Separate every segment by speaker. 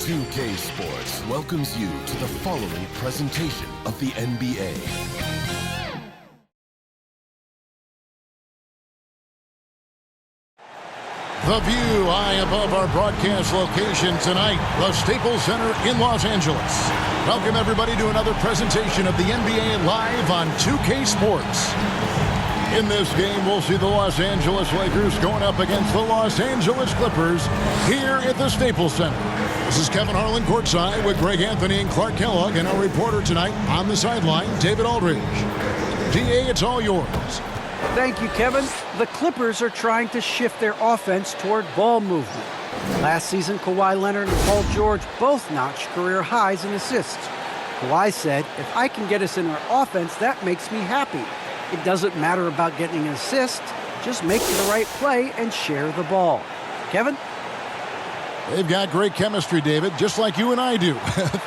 Speaker 1: 2K Sports welcomes you to the following presentation of the NBA.
Speaker 2: The view high above our broadcast location tonight, the Staples Center in Los Angeles. Welcome everybody to another presentation of the NBA live on 2K Sports. In this game, we'll see the Los Angeles Lakers going up against the Los Angeles Clippers here at the Staples Center. This is Kevin Harlan courtside with Greg Anthony and Clark Kellogg, and our reporter tonight on the sideline, David Aldridge. DA, it's all yours.
Speaker 3: Thank you, Kevin. The Clippers are trying to shift their offense toward ball movement. Last season, Kawhi Leonard and Paul George both notched career highs in assists. Kawhi said, if I can get us in our offense, that makes me happy. It doesn't matter about getting an assist, just make the right play and share the ball. Kevin?
Speaker 2: They've got great chemistry, David, just like you and I do.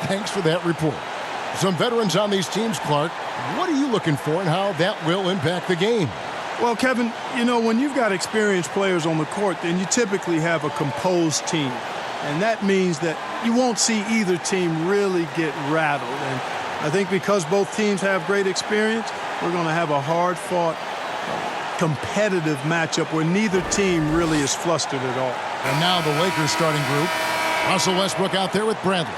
Speaker 2: Thanks for that report. Some veterans on these teams, Clark. What are you looking for and how that will impact the game?
Speaker 4: Well, Kevin, you know, when you've got experienced players on the court, then you typically have a composed team. And that means that you won't see either team really get rattled. And I think because both teams have great experience, we're going to have a hard-fought, competitive matchup where neither team really is flustered at all.
Speaker 2: And now the Lakers starting group. Russell Westbrook out there with Bradley.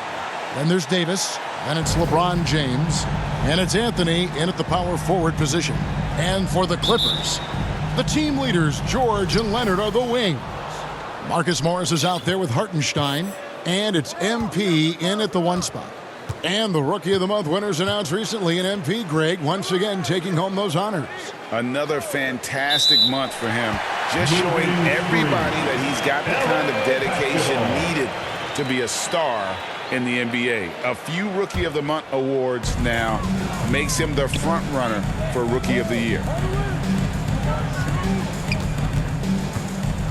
Speaker 2: Then there's Davis. Then it's LeBron James. And it's Anthony in at the power forward position. And for the Clippers, the team leaders, George and Leonard, are the wings. Marcus Morris is out there with Hartenstein. And it's MP in at the one spot. And the Rookie of the Month winners announced recently in MP, Greg, once again taking home those honors.
Speaker 5: Another fantastic month for him. Just showing everybody that he's got the kind of dedication needed to be a star in the NBA. A few Rookie of the Month awards now makes him the front runner for Rookie of the Year.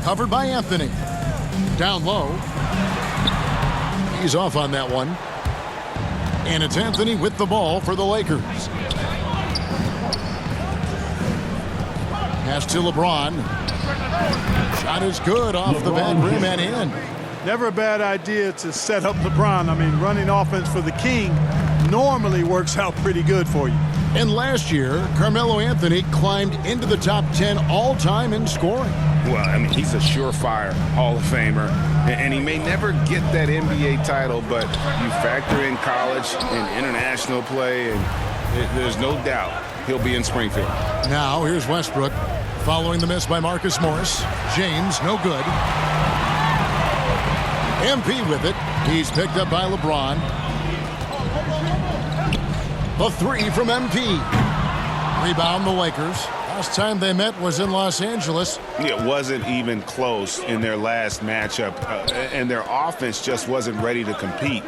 Speaker 2: Covered by Anthony. Down low. He's off on that one. And it's Anthony with the ball for the Lakers. Pass to LeBron. Shot is good off the back rim and in.
Speaker 4: Never a bad idea to set up LeBron. I mean, running offense for the King normally works out pretty good for you.
Speaker 2: And last year, Carmelo Anthony climbed into the top 10 all-time in scoring.
Speaker 5: Well, I mean, he's a surefire Hall of Famer, and he may never get that NBA title, but you factor in college and international play, and there's no doubt he'll be in Springfield.
Speaker 2: Now, here's Westbrook following the miss by Marcus Morris. James, no good. MP with it. He's picked up by LeBron. The three from MP. Rebound the Lakers. Last time they met was in Los Angeles.
Speaker 5: It wasn't even close in their last matchup, and their offense just wasn't ready to compete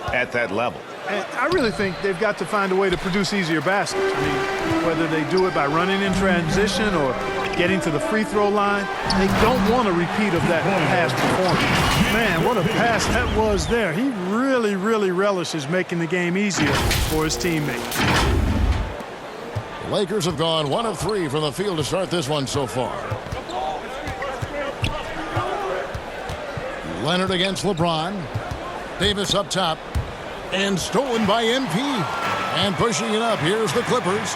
Speaker 5: at that level.
Speaker 4: And I really think they've got to find a way to produce easier baskets. I mean, whether they do it by running in transition or getting to the free throw line, they don't want a repeat of that past performance. Man, what a pass that was there. He really, really relishes making the game easier for his teammates.
Speaker 2: The Lakers have gone 1 of 3 from the field to start this one so far. Leonard against LeBron. Davis up top. And stolen by MP. And pushing it up. Here's the Clippers.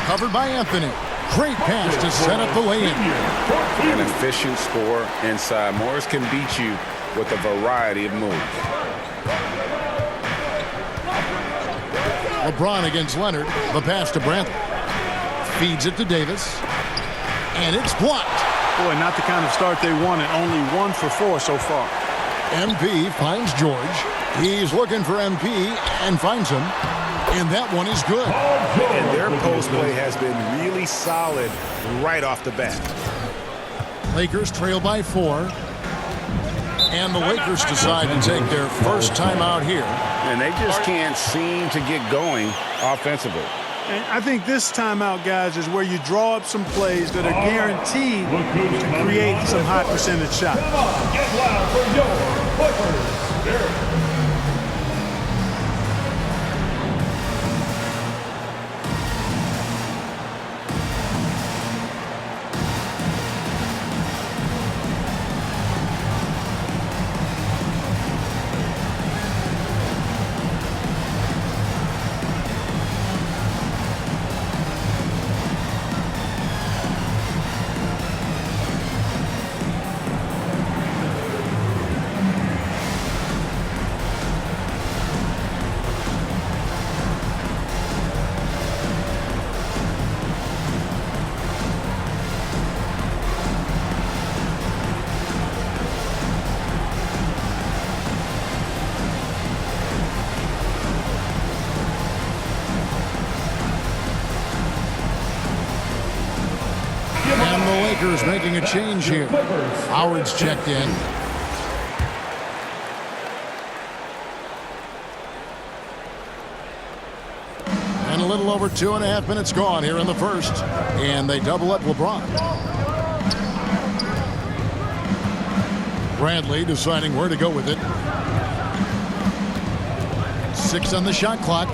Speaker 2: Covered by Anthony. Great pass to set up the lay-in.
Speaker 5: An efficient score inside. Morris can beat you with a variety of moves.
Speaker 2: LeBron against Leonard. The pass to Bradley. Feeds it to Davis. And it's blocked.
Speaker 4: Boy, not the kind of start they wanted. Only 1 for 4 so far.
Speaker 2: MP finds George. He's looking for MP and finds him. And that one is good.
Speaker 5: And their post play has been really solid right off the bat.
Speaker 2: Lakers trail by 4. And the Lakers decide to take their first timeout here.
Speaker 5: And they just can't seem to get going offensively.
Speaker 4: And I think this timeout, guys, is where you draw up some plays that are guaranteed to create some high percentage shots.
Speaker 6: Get loud for your Clippers.
Speaker 2: Clippers making a change here. Howard's checked in. And a little over 2.5 minutes gone here in the first. And they double up LeBron. Bradley deciding where to go with it. 6 on the shot clock.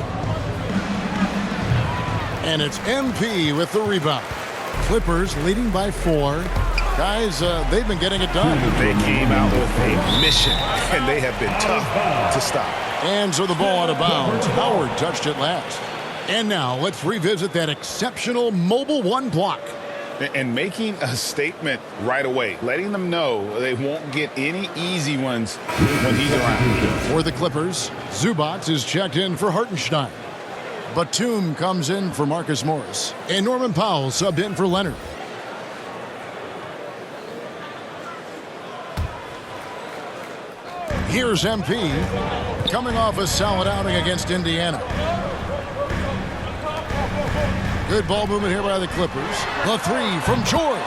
Speaker 2: And it's MP with the rebound. Clippers leading by 4. Guys, they've been getting it done.
Speaker 5: They came out with a mission, and they have been tough to stop.
Speaker 2: And so the ball out of bounds. Howard touched it last. And now let's revisit that exceptional mobile 1 block.
Speaker 5: And making a statement right away, letting them know they won't get any easy ones when he's around.
Speaker 2: For the Clippers, Zubac is checked in for Hartenstein. Batum comes in for Marcus Morris. And Norman Powell subbed in for Leonard. Here's MP coming off a solid outing against Indiana. Good ball movement here by the Clippers. The 3 from George.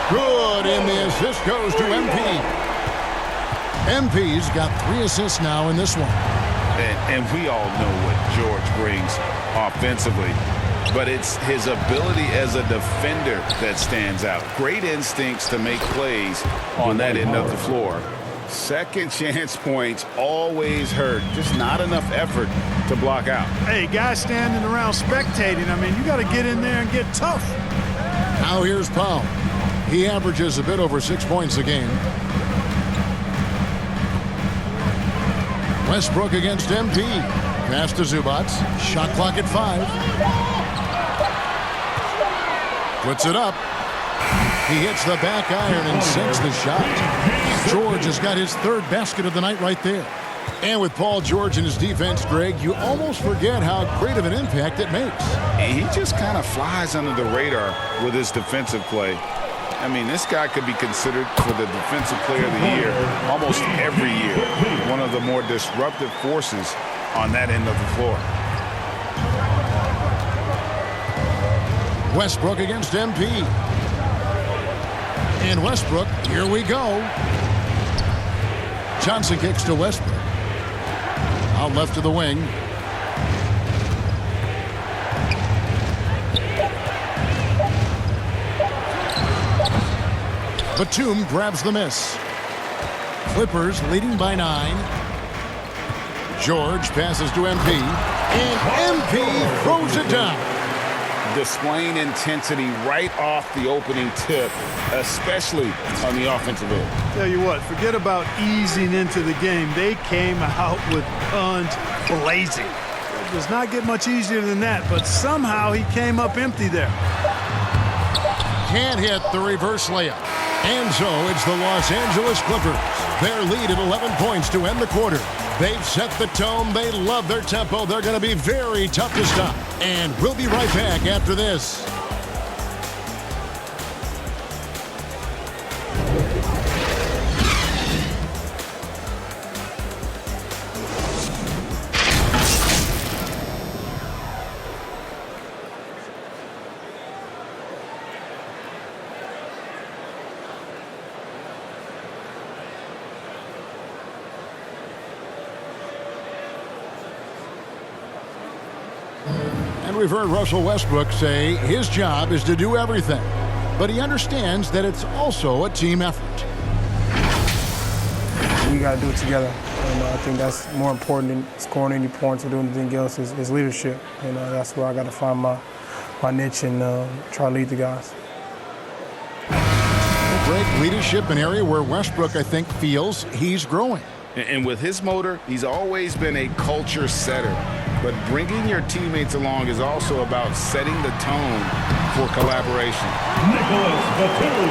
Speaker 2: Good, and the assist goes to MP. MP's got 3 assists now in this one.
Speaker 5: And we all know what George brings offensively, but it's his ability as a defender that stands out. Great instincts to make plays on that end of the floor. Second chance points always hurt. Just not enough effort to block out.
Speaker 4: Hey, guys standing around spectating, I mean, you got to get in there and get tough.
Speaker 2: Now here's Powell. He averages a bit over 6 points a game. Westbrook against MP. Pass to Zubac. Shot clock at 5. Puts it up. He hits the back iron and sinks the shot. George has got his 3rd basket of the night right there. And with Paul George and his defense, Greg, you almost forget how great of an impact it makes.
Speaker 5: He just kind of flies under the radar with his defensive play. I mean, this guy could be considered for the Defensive Player of the Year almost every year. One of the more disruptive forces on that end of the floor.
Speaker 2: Westbrook against MP. And Westbrook, here we go. Johnson kicks to Westbrook. Out left to the wing. Batum grabs the miss. Clippers leading by 9. George passes to MP. And MP throws it down.
Speaker 5: Displaying intensity right off the opening tip, especially on the offensive end.
Speaker 4: Tell you what, forget about easing into the game. They came out with guns blazing. It does not get much easier than that, but somehow he came up empty there.
Speaker 2: Can't hit the reverse layup. And so it's the Los Angeles Clippers. Their lead at 11 points to end the quarter. They've set the tone. They love their tempo. They're going to be very tough to stop. And we'll be right back after this. And we've heard Russell Westbrook say his job is to do everything. But he understands that it's also a team effort.
Speaker 7: We got to do it together. And I think that's more important than scoring any points or doing anything else is leadership. And that's where I got to find my niche and try to lead the guys.
Speaker 2: Great leadership, an area where Westbrook, I think, feels he's growing.
Speaker 5: And with his motor, he's always been a culture setter. But bringing your teammates along is also about setting the tone for collaboration.
Speaker 6: Nicholas Batum.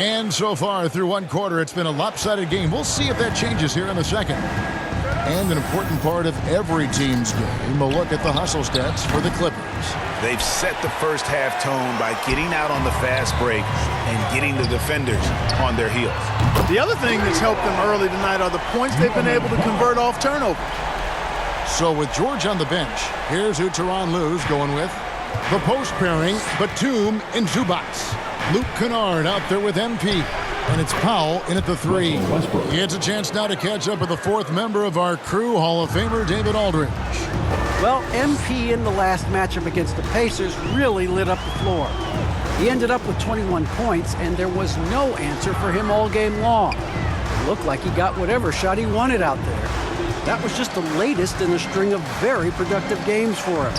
Speaker 2: And so far through one quarter, it's been a lopsided game. We'll see if that changes here in a second. And an important part of every team's game, we'll look at the hustle stats for the Clippers.
Speaker 5: They've set the first half tone by getting out on the fast break and getting the defenders on their heels.
Speaker 4: The other thing that's helped them early tonight are the points they've been able to convert off turnover.
Speaker 2: So with George on the bench, here's who Tyronn Lue's going with. The post pairing, Batum and Zubac. Luke Kennard out there with MP. And it's Powell in at the 3. He gets a chance now to catch up with the 4th member of our crew, Hall of Famer David Aldridge.
Speaker 3: Well, MP in the last matchup against the Pacers really lit up the floor. He ended up with 21 points, and there was no answer for him all game long. It looked like he got whatever shot he wanted out there. That was just the latest in a string of very productive games for him.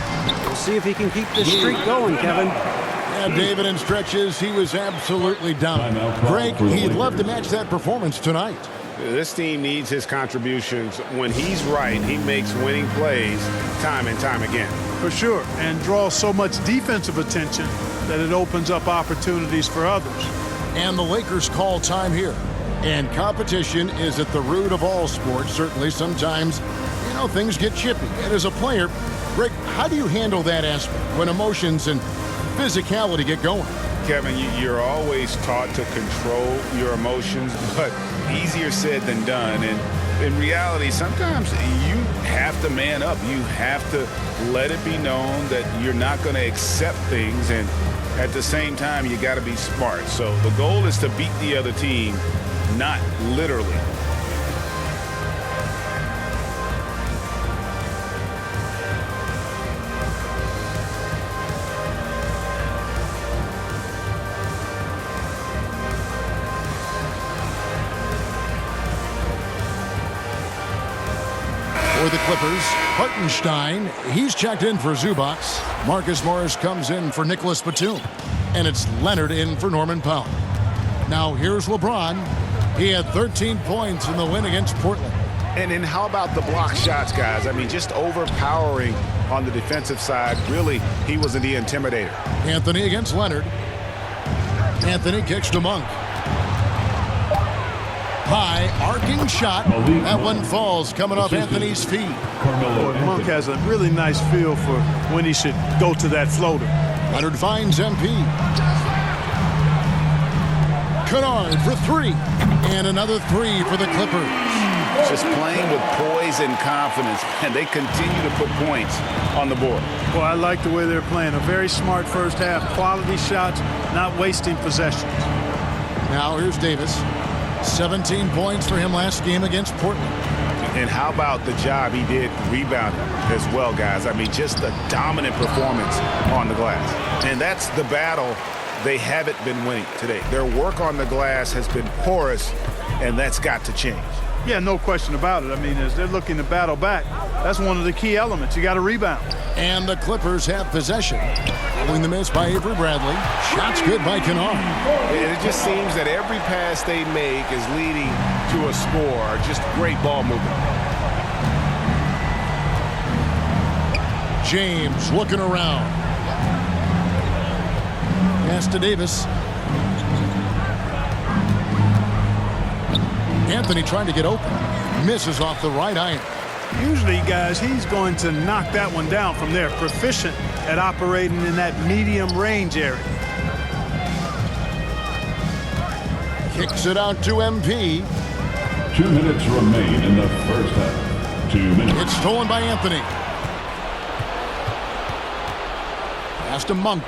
Speaker 3: We'll see if he can keep this streak going, Kevin.
Speaker 2: Yeah, David, in stretches, he was absolutely down. Greg, he'd love to match that performance tonight.
Speaker 8: This team needs his contributions. When he's right, he makes winning plays time and time again.
Speaker 4: For sure, and draws so much defensive attention that it opens up opportunities for others.
Speaker 2: And the Lakers call time here. And competition is at the root of all sports. Certainly, sometimes, things get chippy. And as a player, Greg, how do you handle that aspect when emotions and physicality get going?
Speaker 5: Kevin, you're always taught to control your emotions, but easier said than done. And in reality, sometimes you have to man up. You have to let it be known that you're not going to accept things. And at the same time, you got to be smart. So the goal is to beat the other team, not literally.
Speaker 2: For the Clippers, Hartenstein, he's checked in for Zubac. Marcus Morris comes in for Nicholas Batum. And it's Leonard in for Norman Powell. Now here's LeBron. He had 13 points in the win against Portland.
Speaker 8: And then how about the block shots, guys? I mean, just overpowering on the defensive side. Really, he was the intimidator.
Speaker 2: Anthony against Leonard. Anthony kicks to Monk. High, arcing shot. That one falls, coming off Anthony's feet.
Speaker 4: Boy, Monk has a really nice feel for when he should go to that floater.
Speaker 2: Leonard finds MP. Kennard for 3. And another 3 for the Clippers.
Speaker 5: Just playing with poise and confidence, and they continue to put points on the board.
Speaker 4: Well, I like the way they're playing. A very smart first half. Quality shots, not wasting possessions.
Speaker 2: Now here's Davis. 17 points for him last game against Portland.
Speaker 8: And how about the job he did rebounding as well, guys? I mean, just a dominant performance on the glass. And that's the battle they haven't been winning today. Their work on the glass has been porous, and that's got to change.
Speaker 4: Yeah, no question about it. I mean, as they're looking to battle back, that's one of the key elements. You got to rebound.
Speaker 2: And the Clippers have possession. Following the miss by Avery Bradley. Shots good by Kennard.
Speaker 8: And it just seems that every pass they make is leading to a score. Just great ball movement.
Speaker 2: James looking around. Pass to Davis. Anthony trying to get open. Misses off the right iron.
Speaker 4: Usually, guys, he's going to knock that one down from there. Proficient at operating in that medium range area.
Speaker 2: Kicks it out to MP.
Speaker 6: 2 minutes remain in the first half. 2 minutes.
Speaker 2: It's stolen by Anthony. Pass to Monk.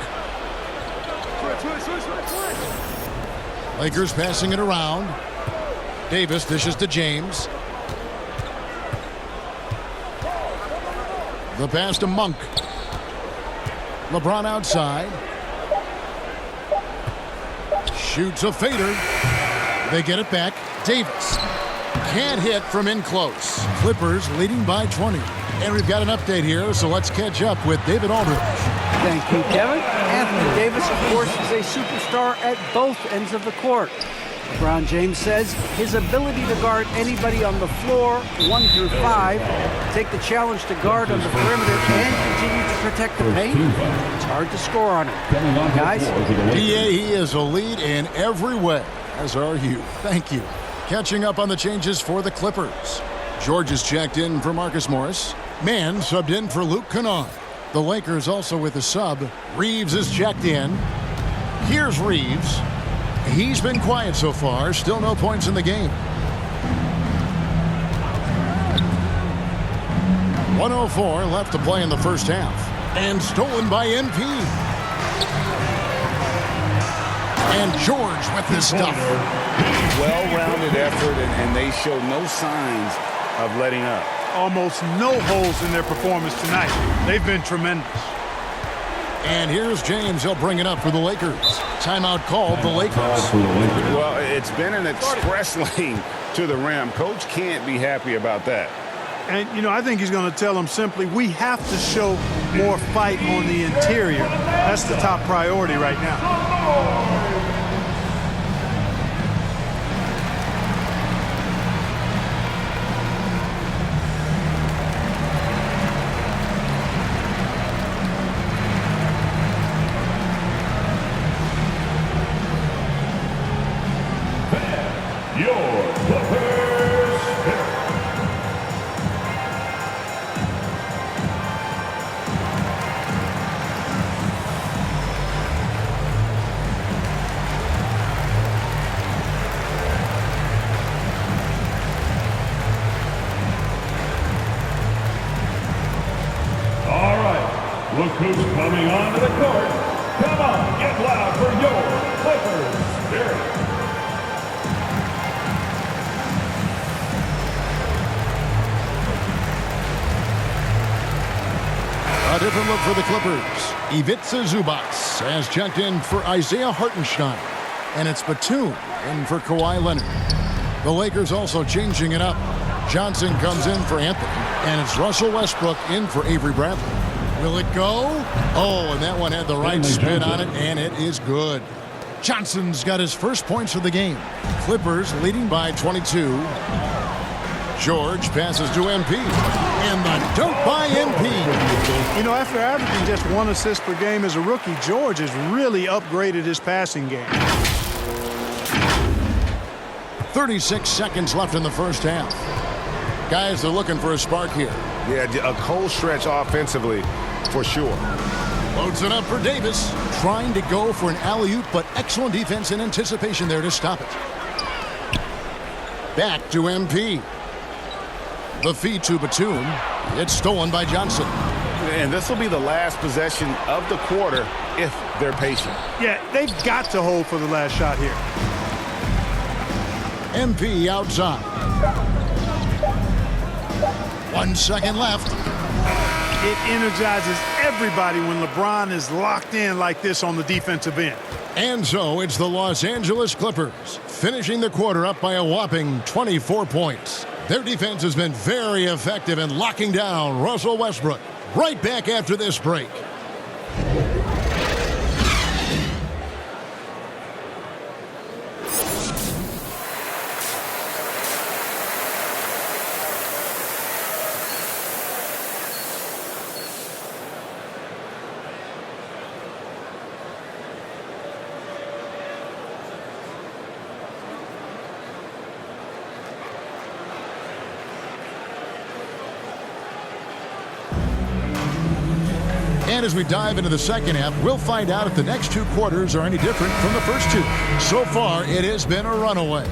Speaker 2: Lakers passing it around. Davis dishes to James. The pass to Monk. LeBron outside. Shoots a fader. They get it back. Davis can't hit from in close. Clippers leading by 20. And we've got an update here, so let's catch up with David Aldridge.
Speaker 3: Thank you, Kevin. Anthony Davis, of course, is a superstar at both ends of the court. LeBron James says his ability to guard anybody on the floor, 1 through 5, take the challenge to guard on the perimeter, and continue to protect the paint, it's hard to score on him. Guys?
Speaker 2: DA, he is a lead in every way, as are you. Thank you. Catching up on the changes for the Clippers. George is checked in for Marcus Morris. Mann subbed in for Luke Kennard. The Lakers also with a sub. Reeves is checked in. Here's Reeves. He's been quiet so far. Still no points in the game. 1:04 left to play in the first half. And stolen by NP. And George with his stuff.
Speaker 5: Well-rounded effort, and they show no signs of letting up.
Speaker 4: Almost no holes in their performance tonight. They've been tremendous.
Speaker 2: And here's James. He'll bring it up for the Lakers. Timeout called the Lakers.
Speaker 5: Well, it's been an express lane to the rim. Coach can't be happy about that.
Speaker 4: And, you know, I think he's going to tell them simply, we have to show more fight on the interior. That's the top priority right now.
Speaker 6: Look who's coming onto the court. Come on, get loud for your Clippers Spirit.
Speaker 2: A different look for the Clippers. Ivica Zubac has checked in for Isaiah Hartenstein. And it's Batum in for Kawhi Leonard. The Lakers also changing it up. Johnson comes in for Anthony. And it's Russell Westbrook in for Avery Bradley. Will it go? Oh, and that one had the right spin on it, and it is good. Johnson's got his first points of the game. Clippers leading by 22. George passes to MP. And the dunk by MP.
Speaker 4: You know, after averaging just 1 assist per game as a rookie, George has really upgraded his passing game.
Speaker 2: 36 seconds left in the first half. Guys, they're looking for a spark here.
Speaker 8: Yeah, a cold stretch offensively, for sure.
Speaker 2: Loads it up for Davis. Trying to go for an alley-oop, but excellent defense and anticipation there to stop it. Back to MP. The feed to Batum. It's stolen by Johnson.
Speaker 8: And this will be the last possession of the quarter if they're patient.
Speaker 4: Yeah, they've got to hold for the last shot here.
Speaker 2: MP outside. 1 second left.
Speaker 4: It energizes everybody when LeBron is locked in like this on the defensive end.
Speaker 2: And so it's the Los Angeles Clippers finishing the quarter up by a whopping 24 points. Their defense has been very effective in locking down Russell Westbrook. Right back after this break. And as we dive into the second half, we'll find out if the next 2 quarters are any different from the first 2. So far, it has been a runaway.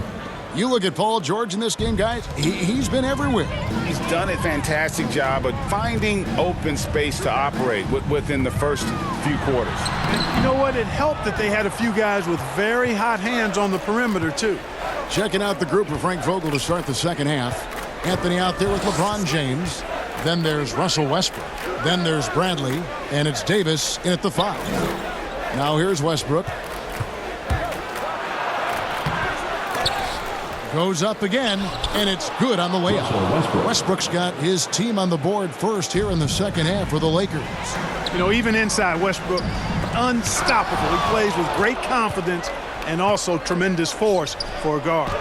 Speaker 2: You look at Paul George in this game, guys, he's been everywhere.
Speaker 5: He's done a fantastic job of finding open space to operate within the first few quarters.
Speaker 4: And you know what? It helped that they had a few guys with very hot hands on the perimeter, too.
Speaker 2: Checking out the group of Frank Vogel to start the second half. Anthony out there with LeBron James. Then there's Russell Westbrook. Then there's Bradley. And it's Davis in at the 5. Now here's Westbrook. Goes up again, and it's good on the layup. Westbrook's got his team on the board first here in the second half for the Lakers.
Speaker 4: You know, even inside, Westbrook, unstoppable. He plays with great confidence and also tremendous force for a guard.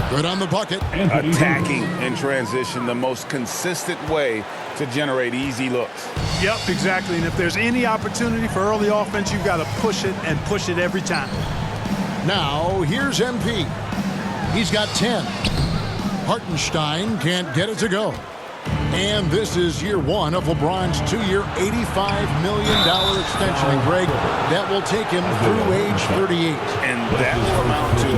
Speaker 2: Good on the bucket.
Speaker 5: Attacking in transition, the most consistent way to generate easy looks.
Speaker 4: Yep, exactly. And if there's any opportunity for early offense, you've got to push it and push it every time.
Speaker 2: Now, here's MP. He's got 10. Hartenstein can't get it to go. And this is year 1 of LeBron's 2-year, $85 million extension. And, Greg, that will take him through age 38.
Speaker 5: And that will amount to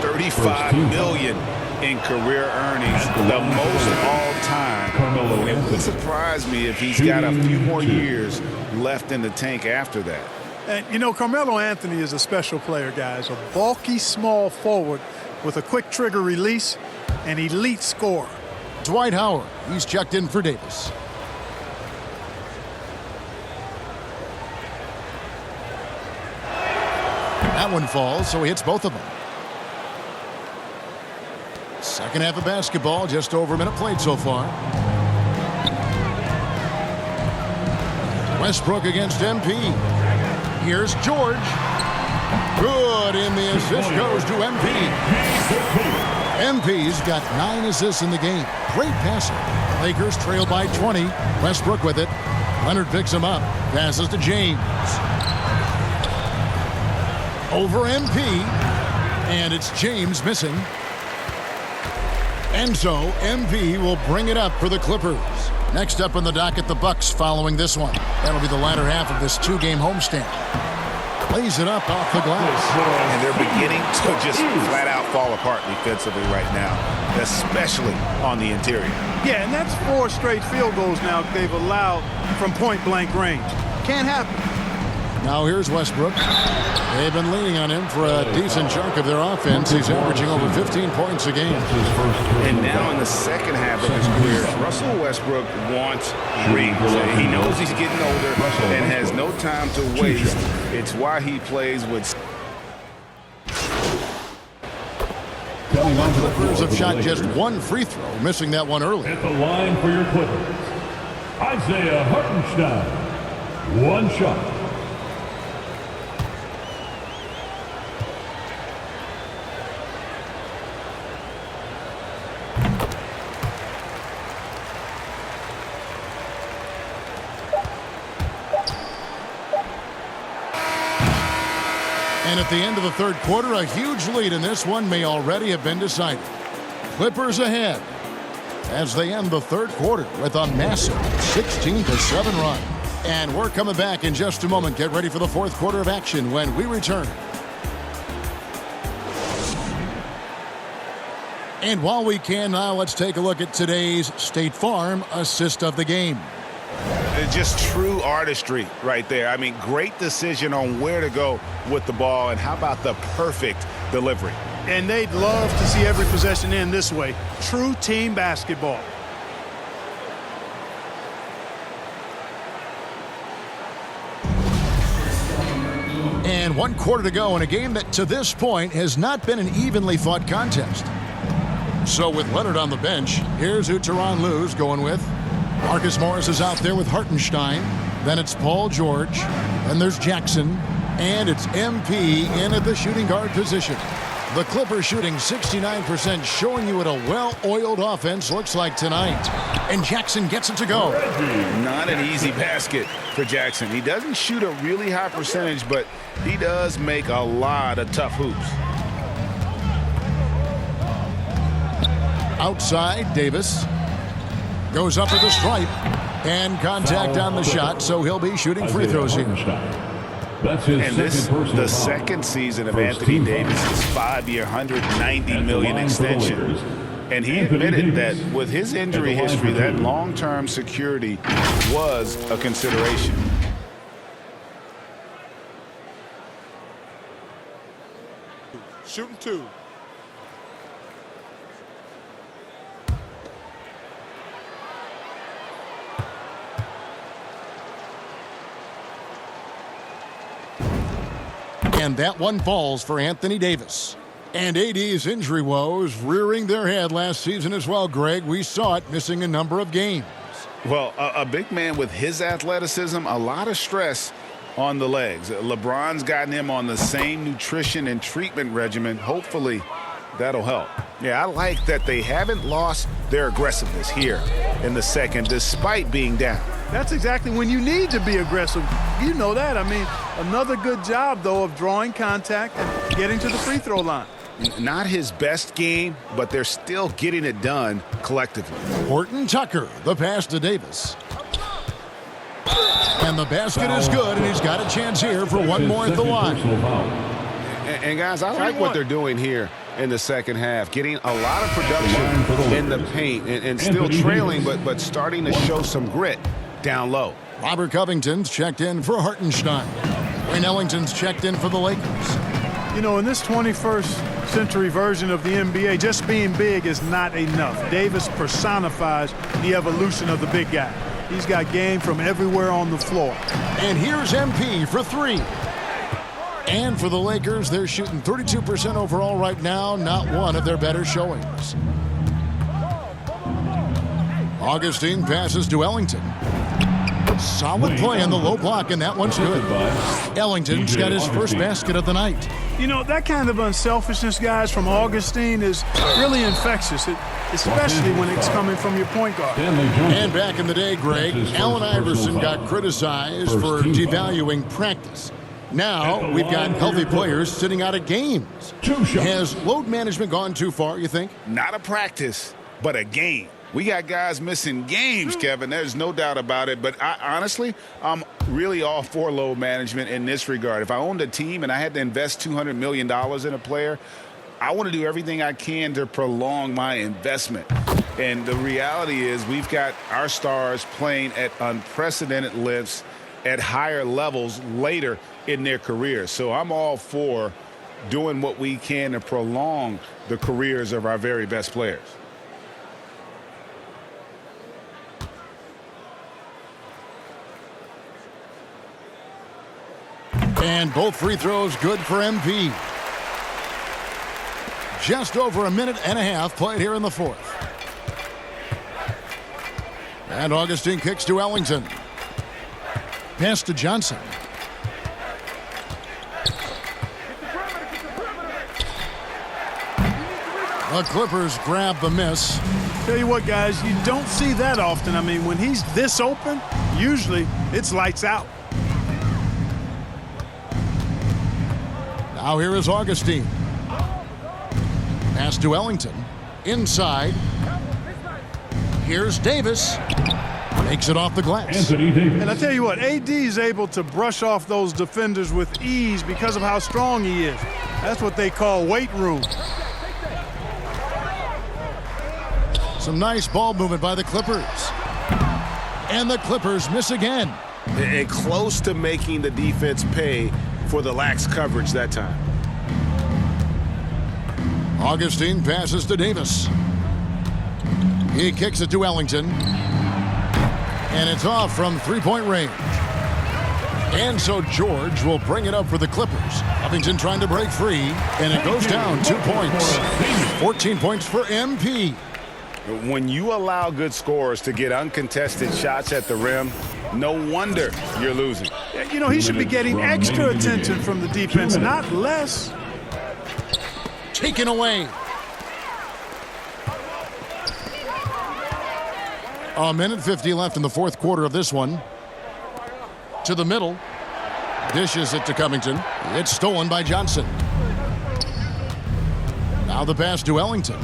Speaker 5: $435 million in career earnings, the most all-time. It wouldn't surprise me if he's got a few more years left in the tank after that.
Speaker 4: And, you know, Carmelo Anthony is a special player, guys. A bulky, small forward with a quick trigger release, an elite scorer.
Speaker 2: Dwight Howard, he's checked in for Davis. That one falls, so he hits both of them. Second half of basketball, just over a minute played so far. Westbrook against MP. Here's George. Good, and the assist goes to MP. MP's got 9 assists in the game. Great passer. Lakers trail by 20. Westbrook with it. Leonard picks him up. Passes to James. Over MP. And it's James missing. And so MP will bring it up for the Clippers. Next up on the docket, the Bucks following this one. That'll be the latter half of this 2-game homestand. Plays it up off the glass.
Speaker 8: And they're beginning to just flat out fall apart defensively right now, especially on the interior.
Speaker 4: Yeah, and that's 4 straight field goals now they've allowed from point-blank range. Can't happen.
Speaker 2: Now here's Westbrook. They've been leaning on him for a decent chunk of their offense. He's averaging over 15 points a game.
Speaker 8: And now in the second half of his career, Russell Westbrook wants rings. He knows he's getting older and has no time to waste. It's why he plays with...
Speaker 2: The Clippers have shot just 1 free throw, missing that one early.
Speaker 6: At the line for your Clippers, Isaiah Hartenstein. 1 shot.
Speaker 2: And at the end of the third quarter, a huge lead in this one may already have been decided. Clippers ahead as they end the third quarter with a massive 16-7 run. And we're coming back in just a moment. Get ready for the fourth quarter of action when we return. And while we can now, let's take a look at today's State Farm assist of the game.
Speaker 8: Just true artistry right there. I mean, great decision on where to go with the ball, and how about the perfect delivery?
Speaker 4: And they'd love to see every possession end this way. True team basketball.
Speaker 2: And 1 quarter to go in a game that to this point has not been an evenly fought contest. So with Leonard on the bench, here's who Tyronn Lue's going with. Marcus Morris is out there with Hartenstein. Then it's Paul George. Then there's Jackson. And it's MP in at the shooting guard position. The Clippers shooting 69%, showing you what a well-oiled offense looks like tonight. And Jackson gets it to go.
Speaker 8: Not an easy basket for Jackson. He doesn't shoot a really high percentage, but he does make a lot of tough hoops.
Speaker 2: Outside, Davis. Goes up at the stripe. And contact on the shot, so he'll be shooting free throws here.
Speaker 6: That's his
Speaker 8: and this, the second season of Anthony Davis's 5-year, $190 million extension. And he admitted that with his injury history, that long-term security was a consideration.
Speaker 4: Shooting 2.
Speaker 2: And that one falls for Anthony Davis. And AD's injury woes rearing their head last season as well, Greg. We saw it missing a number of games.
Speaker 8: Well, a big man with his athleticism, a lot of stress on the legs. LeBron's gotten him on the same nutrition and treatment regimen. Hopefully, that'll help. Yeah, I like that they haven't lost their aggressiveness here in the second, despite being down.
Speaker 4: That's exactly when you need to be aggressive. You know that. I mean, another good job, though, of drawing contact and getting to the free throw line.
Speaker 8: Not his best game, but they're still getting it done collectively.
Speaker 2: Horton Tucker, the pass to Davis. And the basket is good, and he's got a chance here for one more at the line.
Speaker 8: And guys, I like what they're doing here in the second half, getting a lot of production in the paint and still trailing, but starting to show some grit down low.
Speaker 2: Robert Covington's checked in for Hartenstein. Wayne Ellington's checked in for the Lakers.
Speaker 4: You know, in this 21st century version of the NBA, just being big is not enough. Davis personifies the evolution of the big guy. He's got game from everywhere on the floor.
Speaker 2: And here's MP for three. And for the Lakers, they're shooting 32% overall right now, not one of their better showings. Augustine passes to Ellington. Solid play on the low block, and that one's good. Ellington's got his first basket of the night.
Speaker 4: You know, that kind of unselfishness, guys, from Augustine is really infectious, especially when it's coming from your point guard.
Speaker 2: And back in the day, Greg, Allen Iverson got criticized for devaluing practice. Now we've got healthy players sitting out of games. Has load management gone too far, you think?
Speaker 5: Not a practice, but a game. We got guys missing games, Kevin. There's no doubt about it. But honestly, I'm really all for load management in this regard. If I owned a team and I had to invest $200 million in a player, I want to do everything I can to prolong my investment. And the reality is we've got our stars playing at unprecedented lengths at higher levels later in their career. So I'm all for doing what we can to prolong the careers of our very best players.
Speaker 2: And both free throws good for MP. Just over a minute and a half played here in the fourth. And Augustine kicks to Ellington. Pass to Johnson. The Clippers grab the miss.
Speaker 4: Tell you what, guys, you don't see that often. I mean, when he's this open, usually it's lights out.
Speaker 2: Now here is Augustine. Pass to Ellington. Inside. Here's Davis. Makes it off the glass.
Speaker 4: And I tell you what, AD is able to brush off those defenders with ease because of how strong he is. That's what they call weight room.
Speaker 2: Some nice ball movement by the Clippers. And the Clippers miss again.
Speaker 8: And close to making the defense pay for the lax coverage that time.
Speaker 2: Augustine passes to Davis. He kicks it to Ellington. And it's off from three-point range. And so George will bring it up for the Clippers. Covington trying to break free. And it goes down 2 points. 14 points for MP.
Speaker 8: When you allow good scorers to get uncontested shots at the rim, no wonder you're losing.
Speaker 4: You know, he should be getting extra attention from the defense, not less.
Speaker 2: Taken away. A minute 50 left in the fourth quarter of this one. To the middle. Dishes it to Covington. It's stolen by Johnson. Now the pass to Ellington.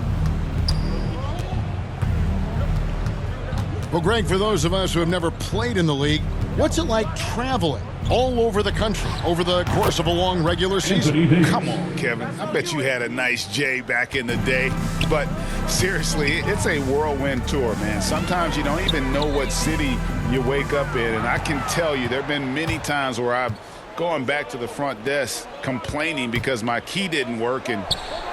Speaker 2: Well, Greg, for those of us who have never played in the league, what's it like traveling all over the country over the course of a long regular season?
Speaker 5: Come on, Kevin. I bet you had a nice J back in the day. But seriously, it's a whirlwind tour, man. Sometimes you don't even know what city you wake up in. And I can tell you there have been many times where I've gone back to the front desk complaining because my key didn't work, and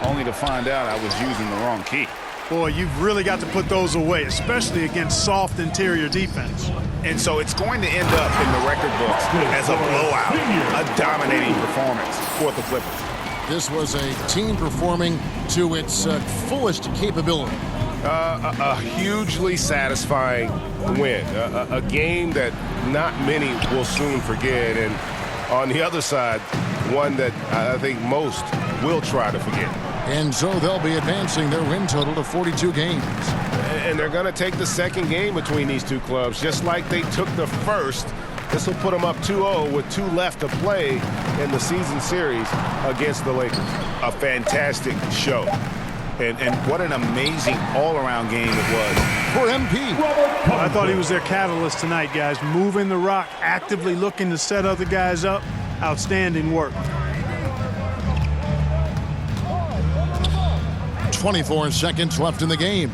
Speaker 5: only to find out I was using the wrong key.
Speaker 4: Boy, you've really got to put those away, especially against soft interior defense.
Speaker 5: And so it's going to end up in the record books as a blowout, a dominating performance for the Clippers.
Speaker 2: This was a team performing to its fullest capability.
Speaker 8: A hugely satisfying win. A game that not many will soon forget. And on the other side, one that I think most will try to forget.
Speaker 2: And so they'll be advancing their win total to 42 games.
Speaker 8: And they're going to take the second game between these two clubs, just like they took the first. This will put them up 2-0 with 2 left to play in the season series against the Lakers. A fantastic show. And what an amazing all-around game it was
Speaker 2: for MP.
Speaker 4: I thought he was their catalyst tonight, guys. Moving the rock, actively looking to set other guys up. Outstanding work.
Speaker 2: 24 seconds left in the game.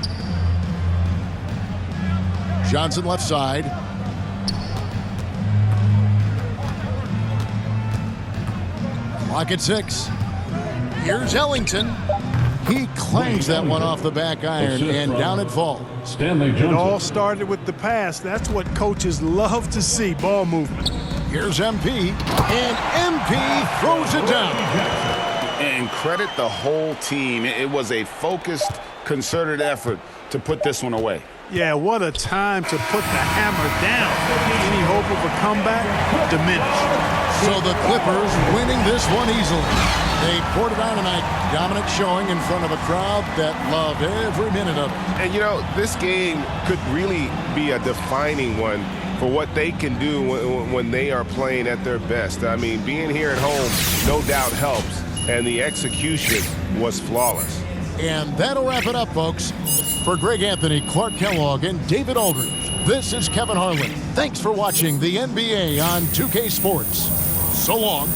Speaker 2: Johnson left side. Clock at 6. Here's Ellington. He clangs that one off the back iron, and down it falls.
Speaker 6: Stanley
Speaker 4: It
Speaker 6: Johnson.
Speaker 4: all started with the pass. That's what coaches love to see, ball movement.
Speaker 2: Here's MP, and MP throws it down.
Speaker 8: And credit the whole team. It was a focused, concerted effort to put this one away.
Speaker 4: Yeah, what a time to put the hammer down. Any hope of a comeback? Diminished.
Speaker 2: So the Clippers winning this one easily. They poured it on tonight. Dominant showing in front of a crowd that loved every minute of it.
Speaker 8: And, you know, this game could really be a defining one for what they can do when they are playing at their best. I mean, being here at home no doubt helps, and the execution was flawless.
Speaker 2: And that'll wrap it up, folks. For Greg Anthony, Clark Kellogg, and David Aldridge, this is Kevin Harlan. Thanks for watching the NBA on 2K Sports. So long.